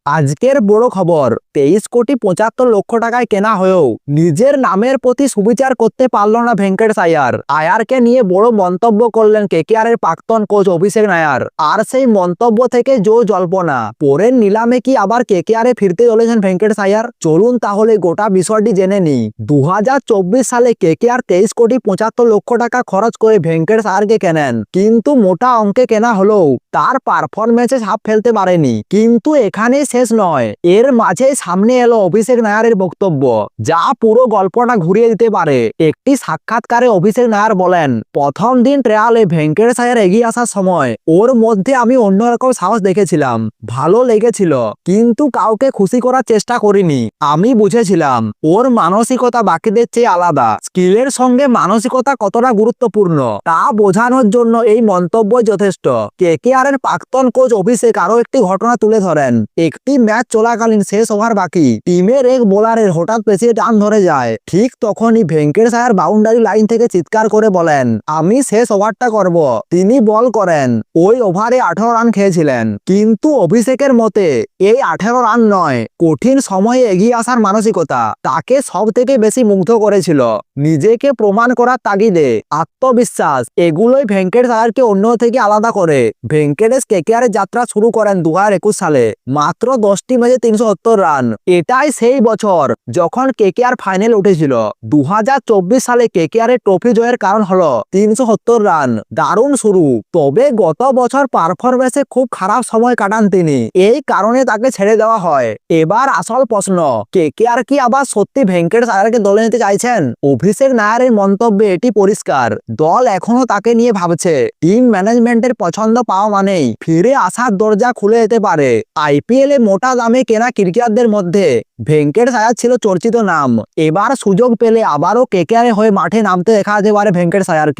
আজকের বড় খবর, 23,75,00,000 টাকায় কেনা হয়েও নিজের নামের প্রতি সুবিচার করতে পারল না ভেঙ্কটেশ আয়ার। আয়ারকে নিয়ে বড় মন্তব্য করলেন কেকেআরের প্রাক্তন কোচ অভিষেক নায়ার। আর সেই মন্তব্য থেকে জল্পনা, পরের নিলামে কি আবার কেকেআরে ফিরতে চলেছেন ভেঙ্কটেশ আয়ার? চলুন তাহলে গোটা বিষয়টি জেনে নিই। 2024 সালে কেকেআর 23,75,00,000 টাকা খরচ করে ভেঙ্কটেশ আয়ারকে কেনেন, কিন্তু মোটা অঙ্কে কেনা হলেও তার পারফরমেন্সে ছাপ ফেলতে পারেনি। কিন্তু এখানে শেষ নয়, এর মাঝে সামনে এলো অভিষেক নায়ারের বক্তব্য, যা পুরো গল্পটা ঘুরিয়ে দিতে পারে। একটি সাক্ষাৎকারে অভিষেক নায়ার বলেন, প্রথম দিন ট্রায়ালে ভেঙ্কটেশ আয়ার এগিয়ে আসার সময় ওর মধ্যে আমি অন্যরকম সাহস দেখেছিলাম। ভালো লেগেছিল, কিন্তু কাউকে খুশি করার চেষ্টা করিনি। আমি বুঝেছিলাম ওর মানসিকতা বাকিদের চেয়ে আলাদা। স্কিলের সঙ্গে মানসিকতা কতটা গুরুত্বপূর্ণ তা বোঝানোর জন্য এই মন্তব্য যথেষ্ট। কেকেআরের প্রাক্তন কোচ অভিষেক আরো একটি ঘটনা তুলে ধরেন। একটি ম্যাচ চলাকালীন শেষ ওভার বাকি, টিমের এক বোলারের হঠাৎ পেছিয়ে টান ধরে যায়। ঠিক তখনই ভেঙ্কটেশ আয়ার বাউন্ডারি লাইন থেকে চিৎকার করে বলেন, আমি শেষ ওভারটা করব। তিনি বল করেন। ওই ওভারে 18 রান খেয়েছিলেন। কিন্তু অভিষেকের মতে এই 18 রান নয়, কঠিন সময়ে এগিয়ে আসার মানসিকতা তাকে সব থেকে বেশি মুগ্ধ করেছিল। নিজেকে প্রমাণ করার তাগিদে আত্মবিশ্বাস, এগুলোই ভেঙ্কটেশ আয়ারকে অন্য থেকে আলাদা করে। ভেঙ্কটেশ কেকেআরের যাত্রা শুরু করেন 2021 সালে, মাত্র 10টি ম্যাচে 370 রান। এটাই সেই বছর যখন কেকেআর ফাইনাল উঠেছিল। 2024 সালে কেকেআরের ট্রফি জয়ের কারণ হলো 370 রান। দারুণ শুরু, তবে গত বছর পারফরমেন্সে খুব খারাপ সময় কাটান তিনি। এই কারণে তাকে ছেড়ে দেওয়া হয়। এবার আসল প্রশ্ন, কেকেআর কি আবার সত্যি ভেঙ্কটেশ আয়ারকে দলে নিতে চাইছেন? অভিষেক নায়ারের মন্তব্যে এটি পরিষ্কার, দল এখনো তাকে নিয়ে ভাবছে। টিম ম্যানেজমেন্টের পছন্দ পাওয়া মানেই ফিরে আসার দরজা খুলে যেতে পারে। আইপিএলে মোটা দামে কেনা ক্রিকেটারদের মধ্যে ভেঙ্কটেশ আয়ার ছিল চর্চিত নাম। এবার সুযোগ পেলে আবারও কেকেআর হয়ে মাঠে নামতে দেখা যেতে পারে ভেঙ্কটেশ আয়ারকে।